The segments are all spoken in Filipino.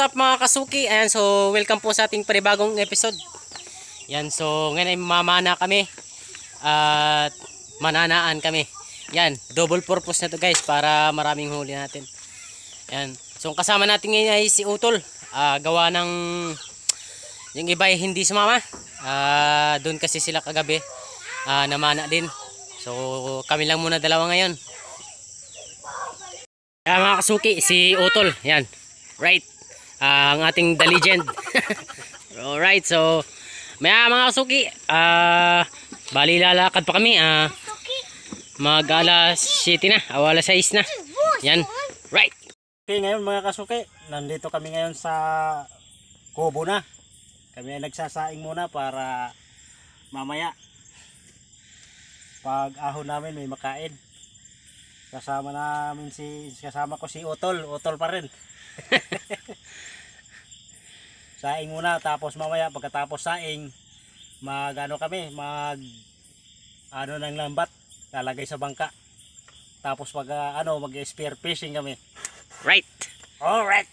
what's up mga kasuki? Ayan, so welcome po sa ating panibagong episode. Yan, so ngayon ay mamana kami at mananaan kami. Yan, double purpose na to guys para maraming huli natin. Yan, so kasama natin ngayon ay si Utol. Gawa ng yung iba ay hindi sumama. Doon kasi sila kagabi namana din. So kami lang muna dalawa ngayon. Kaya mga kasuki, si Utol, yan, right, ang ating the legend. Alright, so maya mga kasuki, bali lalakad pa kami, mag alas 7 na, alas 6 na, yan, right. Okay, ngayon mga kasuki, nandito kami ngayon sa kubo na. Kami ay nagsasaing muna para mamaya pag ahon namin may makain. Kasama ko si Utol pa rin. Saing muna, tapos mamaya pagkatapos saing mag ng lambat, lalagay sa bangka. Tapos mag spear fishing kami. Right. All right.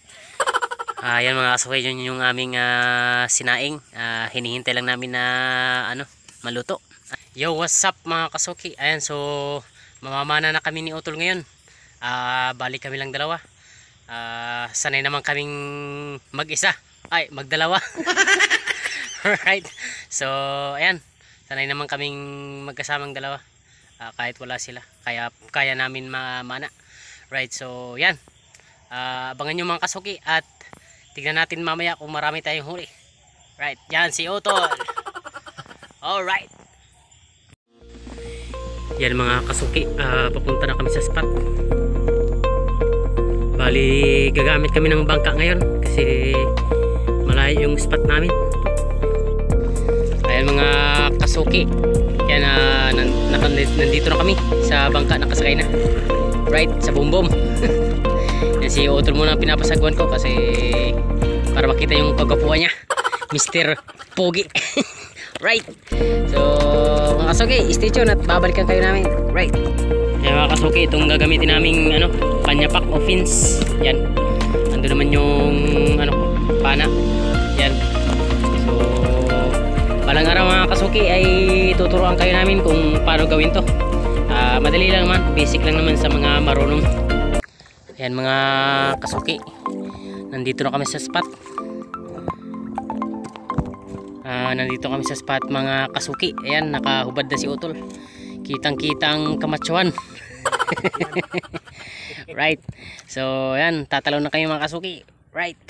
Yan mga kasuki, yun yung aming sinaing. Hinihintay lang namin na maluto. Yo, what's up mga kasuki? Ayan, so mamamana na kami ni Utol ngayon. Balik kami lang dalawa. Sanay naman kaming mag-isa. Ay, magdalawa. Alright. So, ayan. Sanay naman kaming magkasamang dalawa. Kahit wala sila. Kaya namin mamana. Right, so, yan. Abangan nyo mga kasuki. At tignan natin mamaya kung marami tayong huli. Right, yan si Utol. Alright. Yan mga kasuki, papunta na kami sa spot. Bali gagamit kami ng bangka ngayon kasi malayo yung spot namin. Ayan mga kasuki, yan, nandito na kami sa bangka, nakasakay na. Right, sa bumbom. Yan si Utol muna pinapasagwan ko kasi para makita yung kagapuan niya, Mr. Pogi. Right, so mga kasuki, stay tuned at babalikan kayo namin. Right, yan mga kasuki, itong gagamitin naming panyapak o fins. Yan, ando naman yung pana. Yan, so balang araw mga kasuki ay tuturuan kayo namin kung paano gawin to. Madali lang naman, basic lang naman sa mga marunong. Yan mga kasuki, nandito na kami sa spot. Nandito kami sa spot mga kasuki. Ayan, nakahubad na si Utol. Kitang-kitang kamatsuhan. Right. So, ayan, tatalaw na kayo mga kasuki. Right.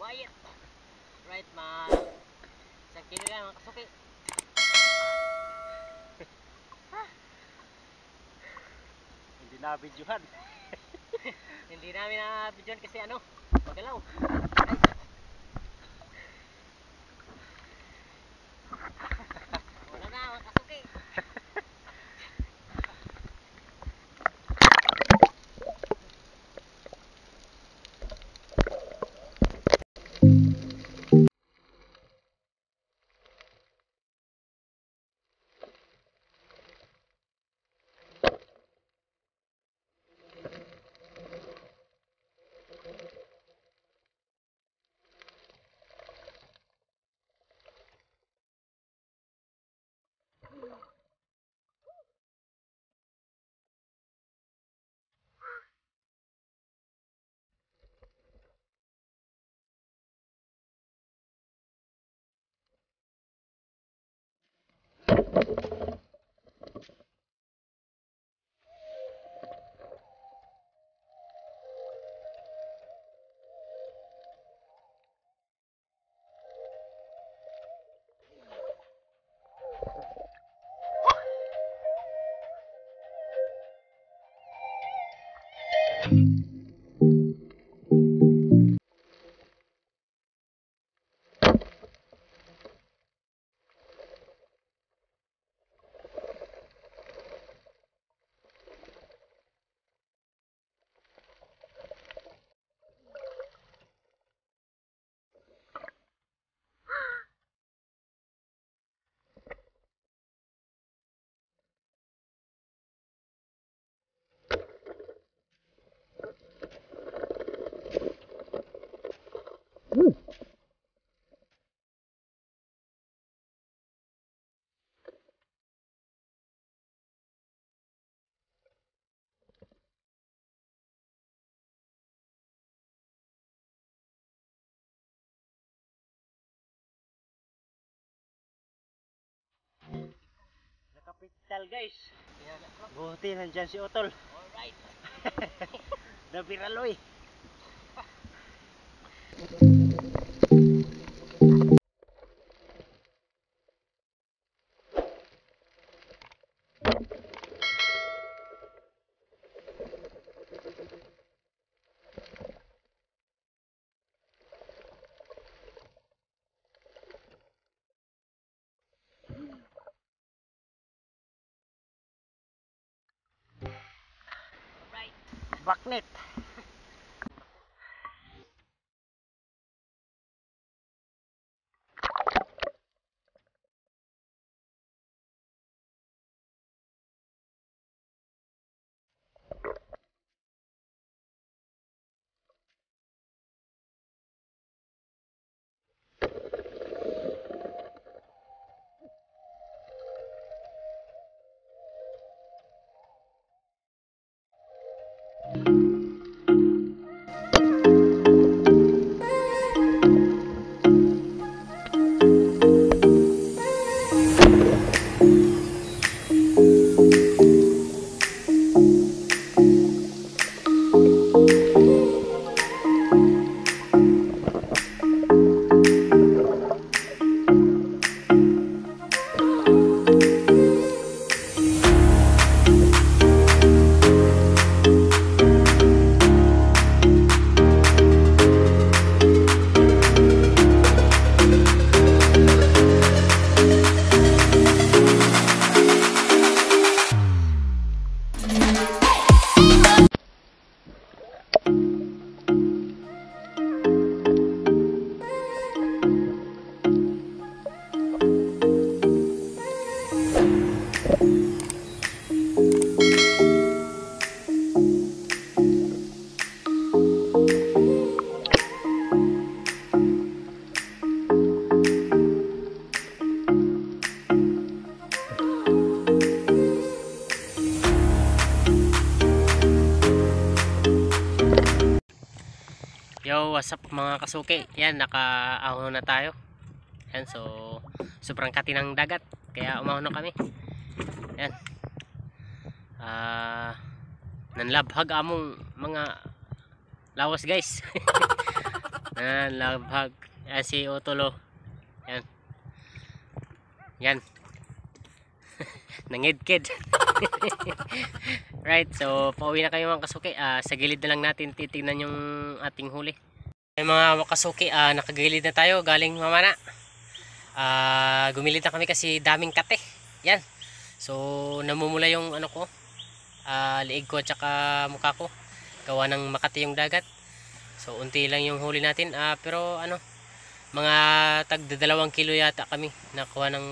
quiet. Right, isang kilo lang mga kasuki. Hindi na videohan. Hindi namin na-videoan kasi magalaw. Wala na mga kasuki. Nakapital guys. Buti nandyan si Utol. Alright. Nabiraloy. Baknet. Yo, what's up mga kasuki? Yan, nakaahon na tayo. Yan, so sobrang kati ng dagat, kaya umahon na kami. Yan. Nanlabhag among mga lawas guys. Yan, labhag. Yan si Utol, oh. Yan. Yan. Nangidkid. Right, so pauwi na kayo mga kasuki. Sa gilid na lang natin titignan yung ating huli. Yung mga kasuki, nakagilid na tayo galing mamana. Gumilid na kami kasi daming kate. Yan. So namumula yung ano ko, liig ko at saka mukha ko. Gawa ng makati yung dagat. So unti lang yung huli natin. Pero ano, mga tagda 2 kilo yata kami nakuha ng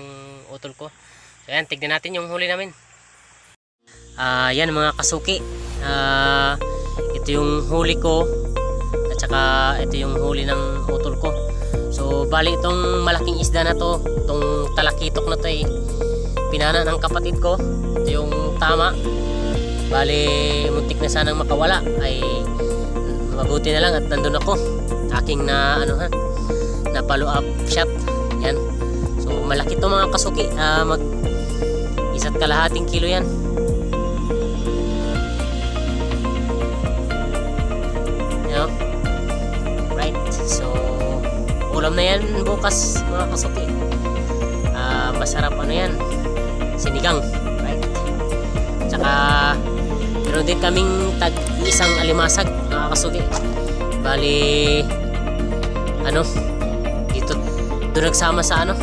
utol ko. So ayan, tignan natin yung huli namin. Yan mga kasuki. Ito yung huli ko at saka ito yung huli ng utol ko. So bali itong malaking isda na to, itong talakitok na to ay pinana ng kapatid ko. Ito yung tama. Bali muntik na sanang makawala, ay mabuti na lang at nandun ako. Aking na ano na follow up shot. Yan. So malaki to mga kasuki. Mag 1.5 kilo yan. Yan. Right. So ulam na yan bukas mga kasuki. Masarap ano yan, sinigang. Right. Tsaka meron din kaming isang alimasag mga kasuki. Bali ano, dito doon nagsama sa ano,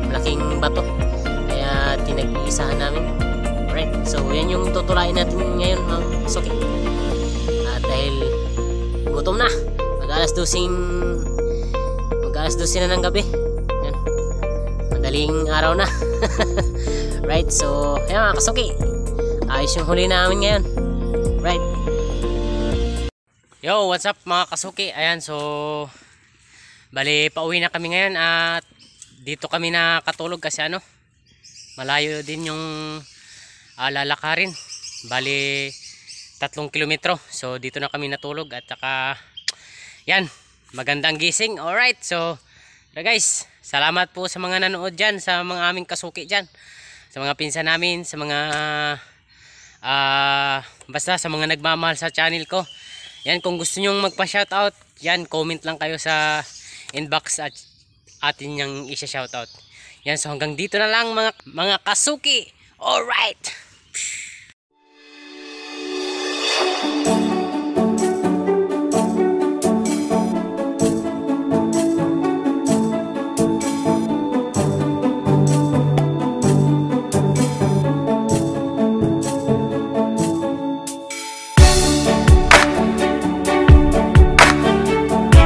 malaking bato, kaya tinag-iisahan namin. Right, so yan yung tutulain natin ngayon mga kasuki. At dahil gutom na, mag-alas 12 na ng gabi. Yan, madaling araw na. Right, so yan mga kasuki, ayos yung huli namin ngayon. Right. Yo, what's up mga kasuki? Ayan, so bali pauwi na kami ngayon at dito kami nakatulog kasi ano, malayo din yung lalakarin. Bali 3 kilometro. So dito na kami natulog at saka yan, magandang gising. Alright, so guys, salamat po sa mga nanood dyan, sa mga aming kasuki dyan, sa mga pinsan namin, sa mga basta sa mga nagmamahal sa channel ko. Yan, kung gusto nyong magpa-shoutout, yan, comment lang kayo sa inbox at atin yung isa-shoutout. Yan, so hanggang dito na lang mga kasuki. Alright.